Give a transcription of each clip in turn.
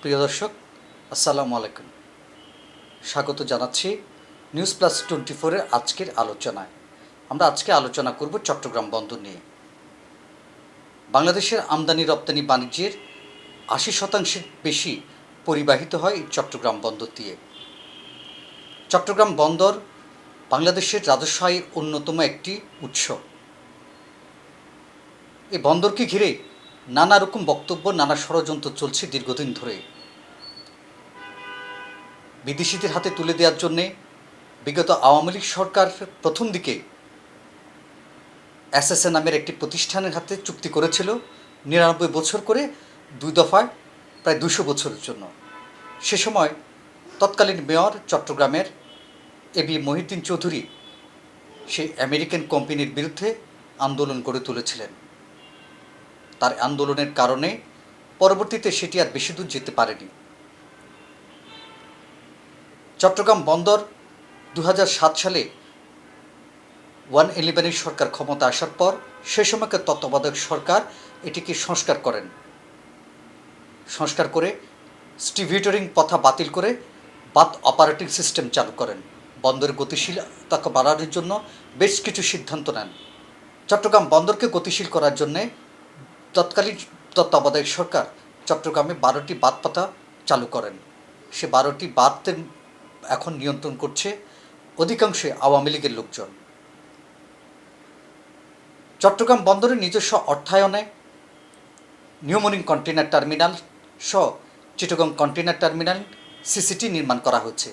প্রিয় দর্শক, আসসালামু আলাইকুম। স্বাগত জানাচ্ছি নিউজ+24-এর আজকের আলোচনায়। আমরা আজকে আলোচনা করব চট্টগ্রাম বন্দর নিয়ে। বাংলাদেশের আমদানি রপ্তানি বাণিজ্যের ৮০% বেশি পরিবাহিত হয় এই চট্টগ্রাম বন্দর দিয়ে। চট্টগ্রাম বন্দর বাংলাদেশের রাজস্ব আয়ের অন্যতম একটি উৎস। এই বন্দরকে ঘিরে নানা রকম বক্তব্য, নানা ষড়যন্ত্র চলছে দীর্ঘদিন ধরে। বিদেশিদের হাতে তুলে দেওয়ার জন্যে বিগত আওয়ামী লীগ সরকার প্রথম দিকে এসএসএ নামের একটি প্রতিষ্ঠানের হাতে চুক্তি করেছিল ৯৯ বছর করে ২ দফায় প্রায় ২০০ বছরের জন্য। সে সময় তৎকালীন মেয়র চট্টগ্রামের এবি মহিউদ্দিন চৌধুরী সেই আমেরিকান কোম্পানির বিরুদ্ধে আন্দোলন গড়ে তুলেছিলেন। তার আন্দোলনের কারণে পরবর্তীতে সেটি আর বেশি দূর যেতে পারেনি। চট্টগ্রাম বন্দর ২০০৭ সালে 111 সরকার ক্ষমতা আসার পর সে সময়কার তত্ত্বাবধায়ক সরকার এটিকে সংস্কার করে স্টিভিউটরিং প্রথা বাতিল করে বাথ অপারেটিং সিস্টেম চালু করেন। বন্দরের গতিশীলতাকে বাড়ানোর জন্য বেশ কিছু সিদ্ধান্ত নেন। চট্টগ্রাম বন্দরকে গতিশীল করার জন্যে তৎকালীন তত্ত্বাবধায়ক সরকার চট্টগ্রামে 12টি বাঁধ পাতা চালু করেন। সে 12টি বাঁধের এখন নিয়ন্ত্রণ করছে অধিকাংশে আওয়ামী লীগের লোকজন। চট্টগ্রাম বন্দরের নিজস্ব অর্থায়নে নিউমোরিং কন্টেইনার টার্মিনাল সহ চিটাগং কন্টেইনার টার্মিনাল সিসিটি নির্মাণ করা হচ্ছে।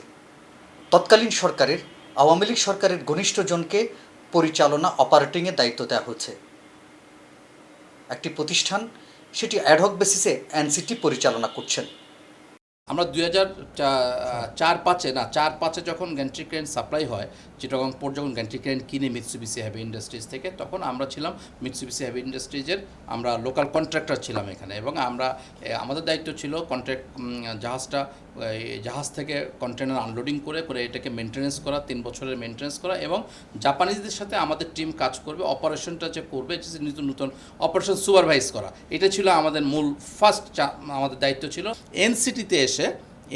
তৎকালীন সরকারের আওয়ামী লীগ সরকারের ঘনিষ্ঠজনকে পরিচালনা অপারেটিংয়ের দায়িত্ব দেওয়া হচ্ছে। একটি প্রতিষ্ঠান সেটি অ্যাডহক বেসিসে এনসিটি পরিচালনা করছেন। আমরা 2004-05 যখন গ্যান্ট্রি ক্রেন সাপ্লাই হয়, চিটাগং পোর্ট যখন গ্যান্ট্রি ক্রেন কিনে মিৎসুবিশি হেভি ইন্ডাস্ট্রিজ থেকে, তখন আমরা ছিলাম মিৎসুবিশি হেভি ইন্ডাস্ট্রিজের আমরা লোকাল কন্ট্রাক্টর ছিলাম এখানে। এবং আমরা আমাদের দায়িত্ব ছিল জাহাজ থেকে কন্টেনার আনলোডিং করে এটাকে মেনটেন্যান্স করা, 3 বছরের মেনটেন্যান্স করা, এবং জাপানিজদের সাথে আমাদের টিম কাজ করবে, অপারেশনটা যে করবে, নতুন অপারেশন সুপারভাইজ করা, এটা ছিল আমাদের মূল ফার্স্ট আমাদের দায়িত্ব ছিল। এনসিটিতে এসে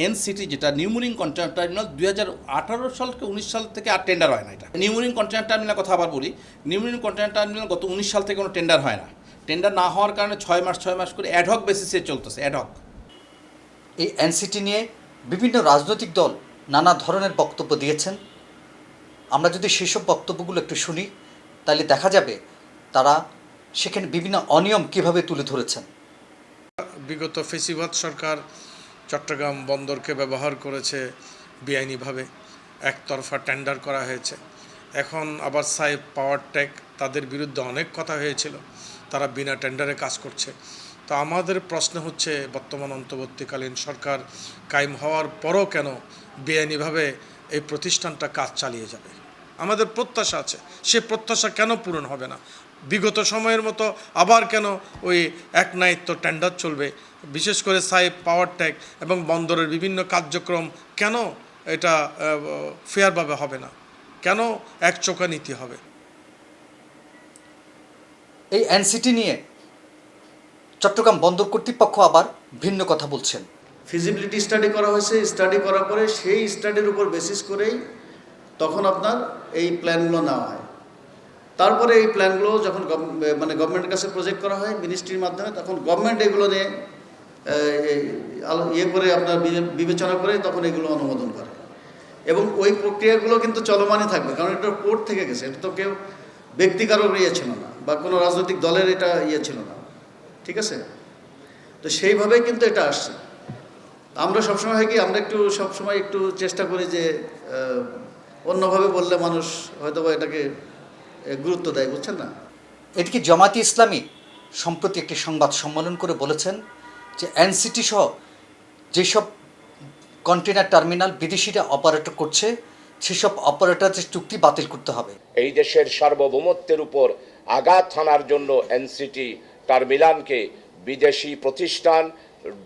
এনসিটি যেটা নিউমোরিং কন্টেনার টার্মিনাল 2018 সাল থেকে 19 সাল থেকে আর টেন্ডার হয় না। এটা নিউমোরিং কন্টেনার টার্মিনাল কথা আবার বলি, নিউমোরিং কন্টেনার টার্মিনাল গত 19 সাল থেকে কোনো টেন্ডার হয় না। টেন্ডার না হওয়ার কারণে 6 মাস করে অ্যাডহক বেসিসে চলতেছে। অ্যাডহক এই এনসিটি নিয়ে বিভিন্ন রাজনৈতিক দল নানা ধরনের বক্তব্য দিয়েছেন। আমরা যদি সেসব বক্তব্যগুলো একটু শুনি, তাহলে দেখা যাবে তারা সেখানে বিভিন্ন অনিয়ম কিভাবে তুলে ধরেছেন। বিগত ফেসিবাদ সরকার চট্টগ্রাম বন্দরকে ব্যবহার করেছে বেআইনিভাবে, একতরফা টেন্ডার করা হয়েছে। এখন আবার সাইফ পাওয়ার টেক, তাদের বিরুদ্ধে অনেক কথা হয়েছিল, তারা বিনা টেন্ডারে কাজ করছে। তো আমাদের প্রশ্ন হচ্ছে, বর্তমান অন্তর্বর্তীকালীন সরকার কায়েম হওয়ার পরও কেন বেআইনিভাবে এই প্রতিষ্ঠানটা কাজ চালিয়ে যাবে? আমাদের প্রত্যাশা আছে, সে প্রত্যাশা কেন পূরণ হবে না? বিগত সময়ের মতো আবার কেন ওই একনায়িত্ব টেন্ডার চলবে? বিশেষ করে সাইফ পাওয়ার টেক এবং বন্দরের বিভিন্ন কার্যক্রম কেন এটা ফেয়ারভাবে হবে না? কেন একচোখা নীতি হবে? এই এনসিটি নিয়ে চট্টগ্রাম বন্দর কর্তৃপক্ষ আবার ভিন্ন কথা বলছেন। ফিজিবিলিটি স্টাডি করা হয়েছে, স্টাডি করার পরে সেই স্টাডির উপর বেসিস করেই তখন আপনার এই প্ল্যানগুলো নেওয়া হয়। তারপরে এই প্ল্যানগুলো যখন গভর্নমেন্টের কাছে প্রজেক্ট করা হয় মিনিস্ট্রির মাধ্যমে, তখন গভর্নমেন্ট এগুলো নিয়ে করে আপনার বিবেচনা করে তখন এগুলো অনুমোদন করে। এবং ওই প্রক্রিয়াগুলো কিন্তু চলমানই থাকবে, কারণ এটা কোর্ট থেকে গেছে, এটা তো কেউ ব্যক্তিকারও ইয়ে ছিল না বা কোনো রাজনৈতিক দলের এটা ইয়ে ছিল না, ঠিক আছে? তো সেইভাবেই কিন্তু এটা আসছে। আমরা সবসময় হয় কি, আমরা সবসময় একটু চেষ্টা করি যে অন্যভাবে বললে মানুষ হয়তো বা এটাকে গুরুত্ব দেয়, বুঝছেন না? এদিকে জামায়াতে ইসলামী সম্প্রতি একটি সংবাদ সম্মেলন করে বলেছেন যে এনসিটি সহ যেসব কন্টেনার টার্মিনাল বিদেশিরা অপারেটর করছে, সেসব অপারেটরদের চুক্তি বাতিল করতে হবে। এই দেশের সার্বভৌমত্বের উপর আঘাত হানার জন্য এনসিটি টার্মিনালকে বিদেশি প্রতিষ্ঠান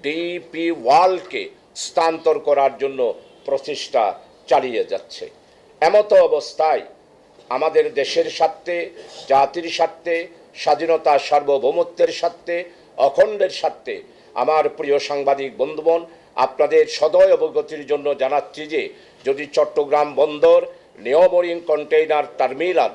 ডিপি ওয়ার্ল্ডকে স্থানান্তর করার জন্য প্রচেষ্টা চালিয়ে যাচ্ছে। এমত অবস্থায় আমাদের দেশের স্বার্থে, জাতির স্বার্থে, স্বাধীনতা সার্বভৌমত্বের স্বার্থে, অখণ্ডের স্বার্থে আমার প্রিয় সাংবাদিক বন্ধুগণ, আপনাদের সদয় অবগতির জন্য জানাচ্ছি যে যদি চট্টগ্রাম বন্দর নিয়মরিং কন্টেইনার টার্মিনাল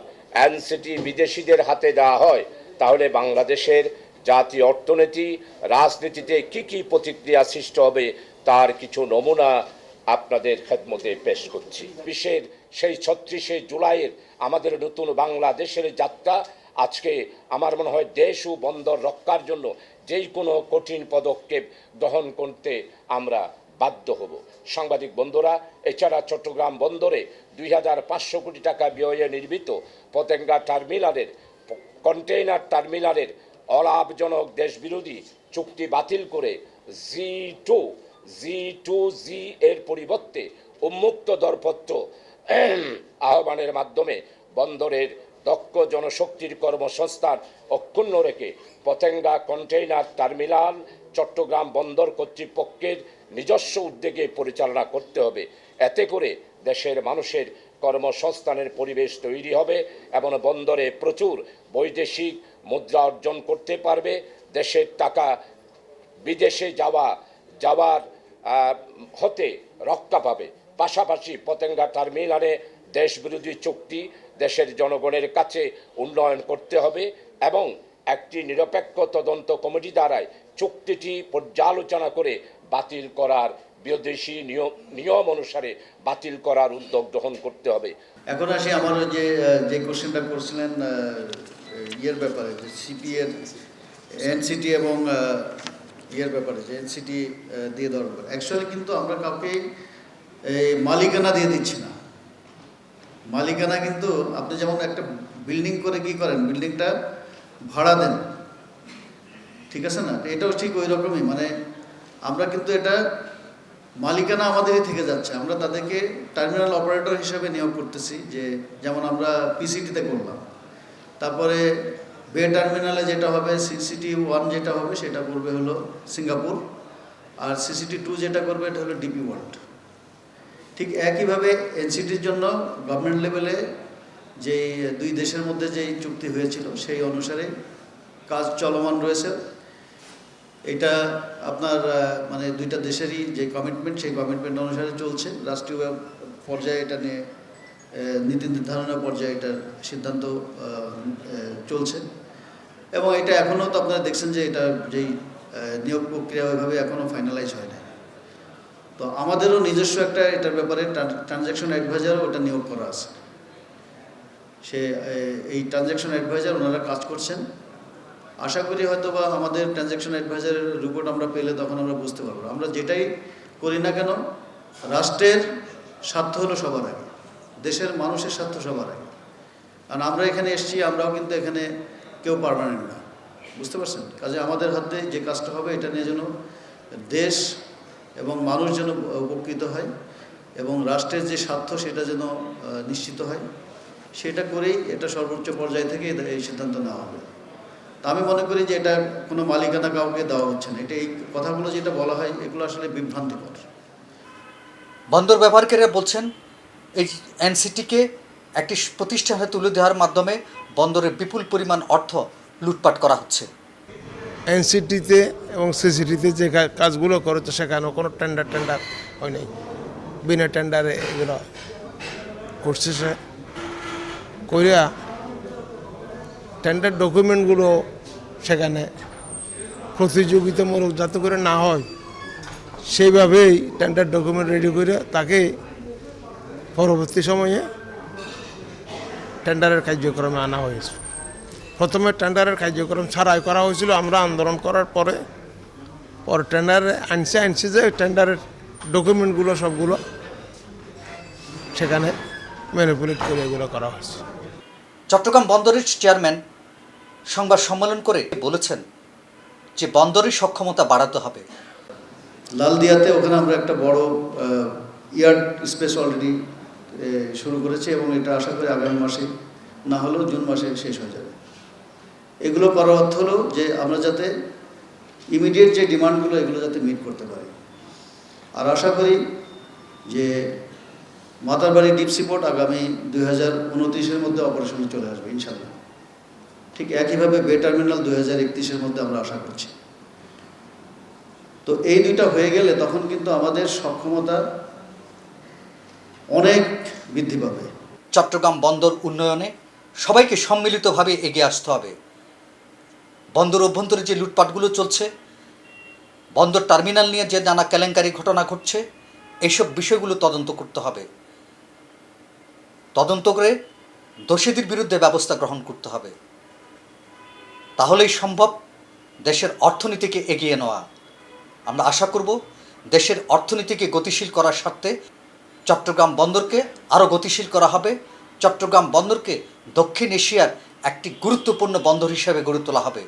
এনসিটি বিদেশিদের হাতে দেওয়া হয়, তাহলে বাংলাদেশের জাতীয় অর্থনীতি রাজনীতিতে কি কি প্রতিক্রিয়া সৃষ্টি হবে তার কিছু নমুনা আপনাদের খেদমতে পেশ করছি। বিশ্বের সেই ৩৬শে জুলাইয়ের আমাদের নতুন বাংলাদেশের যাত্রা আজকে আমার মনে হয় দেশ ও বন্দর রক্ষার জন্য যেই কোনো কঠিন পদক্ষেপ গ্রহণ করতে আমরা বাধ্য হব। সাংবাদিক বন্ধুরা, এছাড়া চট্টগ্রাম বন্দরে ২৫০০ কোটি টাকা ব্যয়ে নির্মিত পতেঙ্গা টার্মিনালের কন্টেইনার টার্মিনালের অলাভজনক দেশবিরোধী চুক্তি বাতিল করে জি এর পরিবর্তে উন্মুক্ত দরপত্র আহ্বানের মাধ্যমে বন্দরের দক্ষ জনশক্তির কর্মসংস্থান অক্ষুণ্ণ রেখে পতেঙ্গা কন্টেইনার টার্মিনাল চট্টগ্রাম বন্দর কর্তৃপক্ষের নিজস্ব উদ্যোগে পরিচালনা করতে হবে। এতে করে দেশের মানুষের কর্মসংস্থানের পরিবেশ তৈরি হবে এবং বন্দরে প্রচুর বৈদেশিক মুদ্রা অর্জন করতে পারবে। দেশের টাকা বিদেশে যাওয়ার হতে রক্ষা পাবে। পাশাপাশি পতেঙ্গা টার্মিনালে দেশবিরোধী চুক্তি দেশের জনগণের কাছে উন্নয়ন করতে হবে এবং একটি নিরপেক্ষ তদন্ত কমিটি দ্বারাই চুক্তিটি পর্যালোচনা করে বাতিল করার বিদেশি নিয়ম অনুসারে বাতিল করার উদ্যোগ গ্রহণ করতে হবে। এখন আসি আমার যে কোশ্চেনটা করছিলেন ইয়ের ব্যাপারে, যে সিপি এর এনসিটি এবং ইয়ের ব্যাপারে, যে এনসিটি দিয়ে দেওয়ার ব্যাপারে। অ্যাকচুয়ালি কিন্তু আমরা কাউকে মালিকানা দিয়ে দিচ্ছি না। মালিকানা কিন্তু আপনি যেমন একটা বিল্ডিং করে কি করেন, বিল্ডিংটা ভাড়া দেন, ঠিক আছে না? এটাও ঠিক ওই রকমই, মানে আমরা কিন্তু এটা মালিকানা আমাদেরই থেকে যাচ্ছে। আমরা তাদেরকে টার্মিনাল অপারেটর হিসেবে নিয়োগ করতেছি, যে যেমন আমরা পিসিটিতে করলাম। তারপরে বে টার্মিনালে যেটা হবে, CCT-1 যেটা হবে সেটা করবে হলো সিঙ্গাপুর, আর CCT-2 যেটা করবে এটা হলো ডিপি ওয়ার্ল্ড। ঠিক একইভাবে এনসিটির জন্য গভর্নমেন্ট লেভেলে যেই দুই দেশের মধ্যে যেই চুক্তি হয়েছিল সেই অনুসারে কাজ চলমান রয়েছে। এটা আপনার মানে দুইটা দেশেরই যে কমিটমেন্ট, সেই কমিটমেন্ট অনুসারে চলছে। রাষ্ট্রীয় পর্যায়ে এটা নিয়ে নীতি নির্ধারণের পর্যায়ে এটার সিদ্ধান্ত চলছে এবং এটা এখনও তো আপনারা দেখছেন যে এটা যেই নিয়োগ প্রক্রিয়া ওইভাবে এখনও ফাইনালাইজ হয় না। তো আমাদেরও নিজস্ব একটা এটার ব্যাপারে ট্রানজ্যাকশন অ্যাডভাইজারও ওটা নিয়োগ করা আছে। এই ট্রানজ্যাকশন অ্যাডভাইজার ওনারা কাজ করছেন। আশা করি হয়তো বা আমাদের ট্রানজ্যাকশন অ্যাডভাইজারের রিপোর্ট আমরা পেলে তখন আমরা বুঝতে পারবো। আমরা যেটাই করি না কেন, রাষ্ট্রের স্বার্থ হলো সবার আগে, দেশের মানুষের স্বার্থ সবার আগে। কারণ আমরা এখানে এসেছি, আমরাও কিন্তু এখানে কেউ পার্মানেন্ট না, বুঝতে পারছেন? কাজে আমাদের হাতে যে কাজটা হবে এটা নিয়ে যেন দেশ এবং মানুষ যেন উপকৃত হয় এবং রাষ্ট্রের যে স্বার্থ সেটা যেন নিশ্চিত হয়, সেটা করেই এটা সর্বোচ্চ পর্যায় থেকে এই সিদ্ধান্ত নেওয়া হবে। তা আমি মনে করি যে এটা কোনো মালিকানা কাউকে দেওয়া হচ্ছে না। এটা এই কথাগুলো যেটা বলা হয় এগুলো আসলে বিভ্রান্তিকর। বন্দর ব্যবহারকারীরা বলছেন এই এনসিটিকে একটি প্রতিষ্ঠানে তুলে দেওয়ার মাধ্যমে বন্দরের বিপুল পরিমাণ অর্থ লুটপাট করা হচ্ছে। এনসিটিতে এবং সিসিটিতে যে কাজগুলো করেছে সেখানেও কোনো টেন্ডার হয় নাই, বিনা টেন্ডারে এগুলো করছে। সে করিয়া টেন্ডার ডকুমেন্টগুলো সেখানে প্রতিযোগিতামূলক যাতে করে না হয় সেইভাবেই টেন্ডার ডকুমেন্ট রেডি করে তাকে পরবর্তী সময়ে টেন্ডারের কার্যক্রমে আনা হয়েছে। প্রথমে টেন্ডারের কার্যক্রম ছাড়াই করা হয়েছিল, আমরা আন্দোলন করার পরে টেন্ডারে আনছে যে টেন্ডারের ডকুমেন্টগুলো সবগুলো সেখানে ম্যানিপুলেট করে এগুলো করা হয়েছে। চট্টগ্রাম বন্দরের চেয়ারম্যান সংবাদ সম্মেলন করে বলেছেন যে বন্দরের সক্ষমতা বাড়াতে হবে। লালদিয়াতে ওখানে আমরা একটা বড় ইয়ার্ড স্পেস অলরেডি শুরু করেছি এবং এটা আশা করি আগামী মাসে না হলেও জুন মাসে শেষ হয়ে যাবে। এগুলো করার অর্থ হলো যে আমরা যাতে ইমিডিয়েট যে ডিমান্ডগুলো এগুলো যাতে মিট করতে পারি। আর আশা করি যে মাতারবাড়ি ডিপ সিপোর্ট আগামী 2029-এর মধ্যে অপারেশনে চলে আসবে ইনশাল্লাহ। ঠিক একইভাবে বে টার্মিনাল 2031-এর মধ্যে আমরা আশা করছি। তো এই দুইটা হয়ে গেলে তখন কিন্তু আমাদের সক্ষমতা অনেক বৃদ্ধি পাবে। চট্টগ্রাম বন্দর উন্নয়নে সবাইকে সম্মিলিতভাবে এগিয়ে আসতে হবে। বন্দর অভ্যন্তরে যে লুটপাটগুলো চলছে, বন্দর টার্মিনাল নিয়ে যে নানা কেলেঙ্কারি ঘটনা ঘটছে, এইসব বিষয়গুলো তদন্ত করতে হবে। তদন্ত করে দোষীদের বিরুদ্ধে ব্যবস্থা গ্রহণ করতে হবে। তাহলেই সম্ভব দেশের অর্থনীতিকে এগিয়ে নেওয়া। আমরা আশা করব দেশের অর্থনীতিকে গতিশীল করার স্বার্থে চট্টগ্রাম বন্দরকে আরও গতিশীল করা হবে। চট্টগ্রাম বন্দরকে দক্ষিণ এশিয়ার একটি গুরুত্বপূর্ণ বন্দর হিসেবে গড়ে তোলা হবে।